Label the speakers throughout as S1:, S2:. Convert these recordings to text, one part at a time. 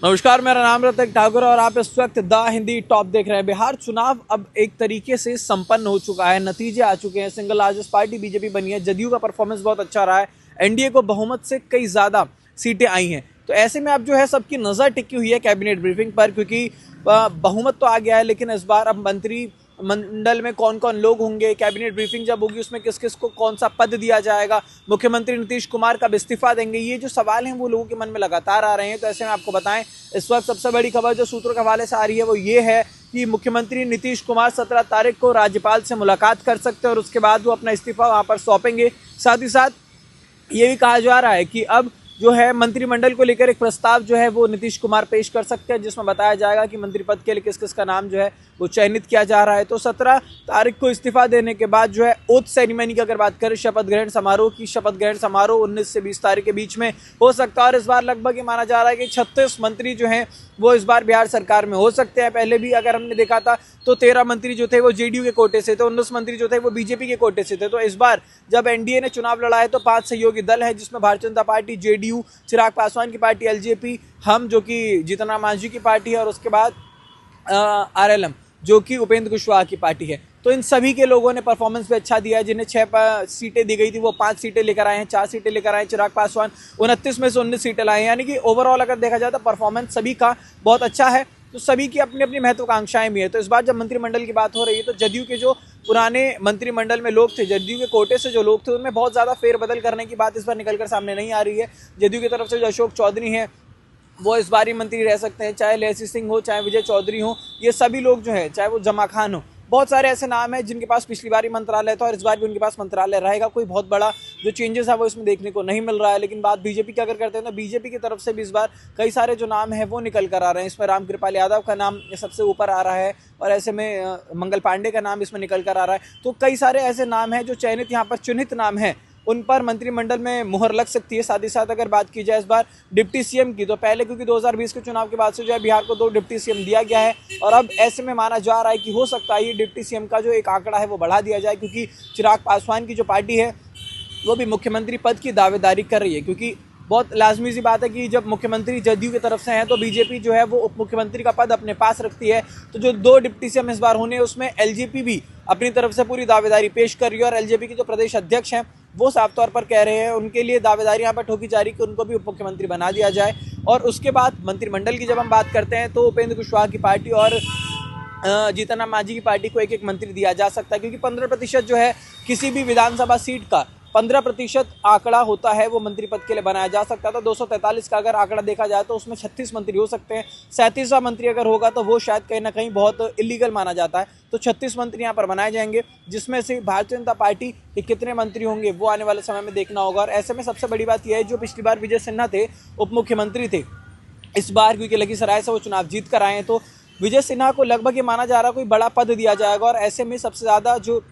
S1: नमस्कार, मेरा नाम ऋतिक ठाकुर और आप इस वक्त द हिंदी टॉप देख रहे हैं। बिहार चुनाव अब एक तरीके से संपन्न हो चुका है, नतीजे आ चुके हैं। सिंगल लार्जेस्ट पार्टी बीजेपी बनी है। जदयू का परफॉर्मेंस बहुत अच्छा रहा है। एनडीए को बहुमत से कई ज़्यादा सीटें आई हैं। तो ऐसे में अब जो है सबकी नज़र टिकी हुई है कैबिनेट ब्रीफिंग पर, क्योंकि बहुमत तो आ गया है, लेकिन इस बार अब मंत्री मंडल में कौन कौन लोग होंगे, कैबिनेट ब्रीफिंग जब होगी उसमें किस किस को कौन सा पद दिया जाएगा, मुख्यमंत्री नीतीश कुमार कब इस्तीफा देंगे, ये जो सवाल हैं वो लोगों के मन में लगातार आ रहे हैं। तो ऐसे में आपको बताएं, इस वक्त सबसे बड़ी खबर जो सूत्रों के हवाले से आ रही है वो ये है कि मुख्यमंत्री नीतीश कुमार 17 तारीख को राज्यपाल से मुलाकात कर सकते हैं और उसके बाद वो अपना इस्तीफा वहाँ पर सौंपेंगे। साथ ही साथ ये भी कहा जा रहा है कि अब जो है मंत्रिमंडल को लेकर एक प्रस्ताव जो है वो नीतीश कुमार पेश कर सकते हैं, जिसमें बताया जाएगा कि मंत्री पद के लिए किस किस का नाम जो है वो चयनित किया जा रहा है। तो 17 तारीख को इस्तीफा देने के बाद जो है ओथ सेरेमनी की अगर बात करें, शपथ ग्रहण समारोह की, शपथ ग्रहण समारोह 19 से 20 तारीख के बीच में हो सकता है। और इस बार लगभग ये माना जा रहा है कि 36 मंत्री जो हैं वो इस बार बिहार सरकार में हो सकते हैं। पहले भी अगर हमने देखा था तो 13 मंत्री जो थे वो जेडीयू के कोटे से थे, 19 मंत्री जो थे वो बीजेपी के कोटे से थे। तो इस बार जब एनडीए ने चुनाव लड़ा है तो 5 सहयोगी दल है, जिसमें भारतीय जनता पार्टी, जेडीयू, चिराग पासवान की पार्टी एलजेपी, हम जो कि जीतन राम मांझी की पार्टी है, और उसके बाद आरएलएम जो कि उपेंद्र कुशवाहा की पार्टी है। तो इन सभी के लोगों ने परफॉर्मेंस भी अच्छा दिया है। जिन्हें 6 सीटें दी गई थी वो 5 सीटें लेकर आए हैं, 4 सीटें लेकर आए हैं। चिराग पासवान 29 में से 19 सीटें लाए हैं। यानी कि ओवरऑल अगर देखा जाए तो परफॉर्मेंस सभी का बहुत अच्छा है। तो सभी की अपनी अपनी महत्वाकांक्षाएं भी है। तो इस बार जब मंत्रिमंडल की बात हो रही है तो जदयू के जो पुराने मंत्रिमंडल में लोग थे, जदयू के कोटे से जो लोग थे, उनमें बहुत ज़्यादा फेरबदल करने की बात इस बार निकलकर सामने नहीं आ रही है। जदयू की तरफ से जो अशोक चौधरी हैं वो इस बार ही मंत्री रह सकते हैं, चाहे लहसी सिंह हो, चाहे विजय चौधरी हो, ये सभी लोग जो हैं, चाहे वो जमा खान हो, बहुत सारे ऐसे नाम हैं जिनके पास पिछली बार ही मंत्रालय था और इस बार भी उनके पास मंत्रालय रहेगा। कोई बहुत बड़ा जो चेंजेस है वो इसमें देखने को नहीं मिल रहा है। लेकिन बात बीजेपी की अगर करते हैं तो बीजेपी की तरफ से भी इस बार कई सारे जो नाम हैं वो निकल कर आ रहे हैं। इसमें रामकृपाल यादव का नाम सबसे ऊपर आ रहा है और ऐसे में मंगल पांडे का नाम इसमें निकल कर आ रहा है। तो कई सारे ऐसे नाम हैं जो चयनित यहाँ पर चुनित नाम हैं, उन पर मंत्रिमंडल में मुहर लग सकती है। साथ ही साथ अगर बात की जाए इस बार डिप्टी सीएम की, तो पहले क्योंकि 2020 के चुनाव के बाद से जो है बिहार को 2 डिप्टी सीएम दिया गया है और अब ऐसे में माना जा रहा है कि हो सकता है ये डिप्टी सीएम का जो एक आंकड़ा है वो बढ़ा दिया जाए, क्योंकि चिराग पासवान की जो पार्टी है वो भी मुख्यमंत्री पद की दावेदारी कर रही है। क्योंकि बहुत लाजमी सी बात है कि जब मुख्यमंत्री जदयू की तरफ से हैं तो बीजेपी जो है वो उप मुख्यमंत्री का पद अपने पास रखती है। तो जो 2 डिप्टी सीएम इस बार होने उसमें एलजेपी भी अपनी तरफ से पूरी दावेदारी पेश कर रही है और एलजेपी के जो प्रदेश अध्यक्ष हैं वो साफ तौर पर कह रहे हैं उनके लिए दावेदारी यहाँ पर ठोकी जा रही कि उनको भी उप मुख्यमंत्री बना दिया जाए। और उसके बाद मंत्रिमंडल की जब हम बात करते हैं तो उपेंद्र कुशवाहा की पार्टी और जीतन राम मांझी की पार्टी को एक एक मंत्री दिया जा सकता है, क्योंकि 15% जो है किसी भी विधानसभा सीट का 15% आंकड़ा होता है वो मंत्री पद के लिए बनाया जा सकता था। 243 का अगर आंकड़ा देखा जाए तो उसमें 36 मंत्री हो सकते हैं। 37वां मंत्री अगर होगा तो वो शायद कहीं ना कहीं बहुत इलीगल माना जाता है। तो 36 मंत्री यहाँ पर बनाए जाएंगे, जिसमें से भारतीय जनता पार्टी के कितने मंत्री होंगे वो आने वाले समय में देखना होगा। और ऐसे में सबसे बड़ी बात यह है, जो पिछली बार विजय सिन्हा थे, उप मुख्यमंत्री थे, इस बार क्योंकि लखीसराय से वो चुनाव जीत कर आए हैं तो विजय सिन्हा को लगभग ये माना जा रहा है कोई बड़ा पद दिया जाएगा। और ऐसे में सबसे ज़्यादा जो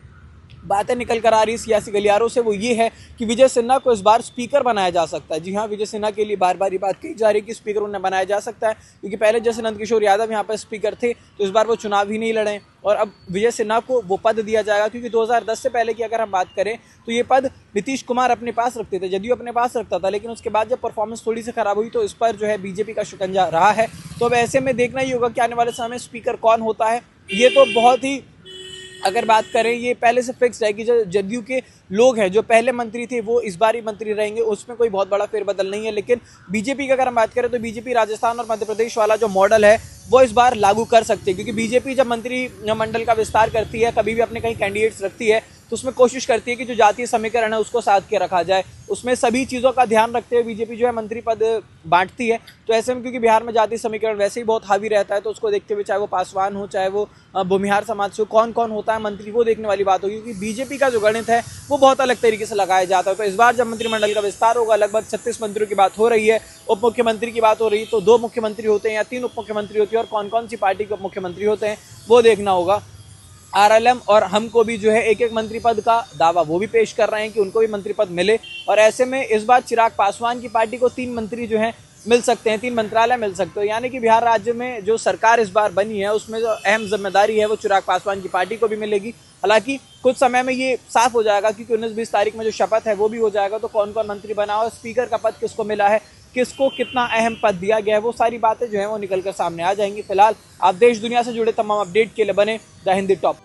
S1: बातें निकल कर आ रही सियासी गलियारों से वो ये है कि विजय सिन्हा को इस बार स्पीकर बनाया जा सकता है। जी हाँ, विजय सिन्हा के लिए बार बार ये बात कही जा रही है कि स्पीकर उन्हें बनाया जा सकता है, क्योंकि पहले जैसे नंदकिशोर यादव यहाँ पर स्पीकर थे तो इस बार वो चुनाव ही नहीं लड़े और अब विजय सिन्हा को वो पद दिया जाएगा। क्योंकि 2010 से पहले की अगर हम बात करें तो ये पद नीतीश कुमार अपने पास रखते थे, जदयू अपने पास रखता था, लेकिन उसके बाद जब परफॉर्मेंस थोड़ी सी खराब हुई तो इस पर जो है बीजेपी का शिकंजा रहा है। तो अब ऐसे में देखना ही होगा कि आने वाले समय में स्पीकर कौन होता है। ये तो बहुत ही अगर बात करें ये पहले से फिक्स है कि जो जदयू के लोग हैं जो पहले मंत्री थे वो इस बार ही मंत्री रहेंगे, उसमें कोई बहुत बड़ा फेरबदल नहीं है। लेकिन बीजेपी की अगर हम बात करें तो बीजेपी राजस्थान और मध्य प्रदेश वाला जो मॉडल है वो इस बार लागू कर सकती है, क्योंकि बीजेपी जब मंत्रिमंडल का विस्तार करती है, कभी भी अपने कहीं कैंडिडेट्स रखती है तो उसमें कोशिश करती है कि जो जातीय समीकरण है उसको साथ के रखा जाए। उसमें सभी चीज़ों का ध्यान रखते हुए बीजेपी जो है मंत्री पद बांटती है। तो ऐसे में क्योंकि बिहार में जातीय समीकरण वैसे ही बहुत हावी रहता है तो उसको देखते हुए चाहे वो पासवान हो, चाहे वो भूमिहार समाज से कौन कौन होता है मंत्री, वो देखने वाली बात होगी। क्योंकि बीजेपी का जो गणित है वो बहुत अलग तरीके से लगाया जाता है। तो इस बार जब मंत्रिमंडल का विस्तार होगा, लगभग 36 मंत्रियों की बात हो रही है, उप मुख्यमंत्री की बात हो रही है, तो 2 मुख्यमंत्री होते हैं या 3 उप मुख्यमंत्री होती है और कौन कौन सी पार्टी के उप मुख्यमंत्री होते हैं वो देखना होगा। आरएलएम और हम को भी जो है एक एक मंत्री पद का दावा वो भी पेश कर रहे हैं कि उनको भी मंत्री पद मिले। और ऐसे में इस बार चिराग पासवान की पार्टी को 3 मंत्री जो हैं मिल सकते हैं, 3 मंत्रालय मिल सकते हैं। यानी कि बिहार राज्य में जो सरकार इस बार बनी है उसमें जो अहम जिम्मेदारी है वो चिराग पासवान की पार्टी को भी मिलेगी। हालांकि कुछ समय में ये साफ हो जाएगा, क्योंकि 19-20 तारीख में जो शपथ है वो भी हो जाएगा, तो कौन कौन मंत्री बना और स्पीकर का पद किसको मिला है, किसको कितना अहम पद दिया गया है, वो सारी बातें जो है वो निकल कर सामने आ जाएंगी। फिलहाल आप देश दुनिया से जुड़े तमाम अपडेट के लिए बने द हिंदी टॉप।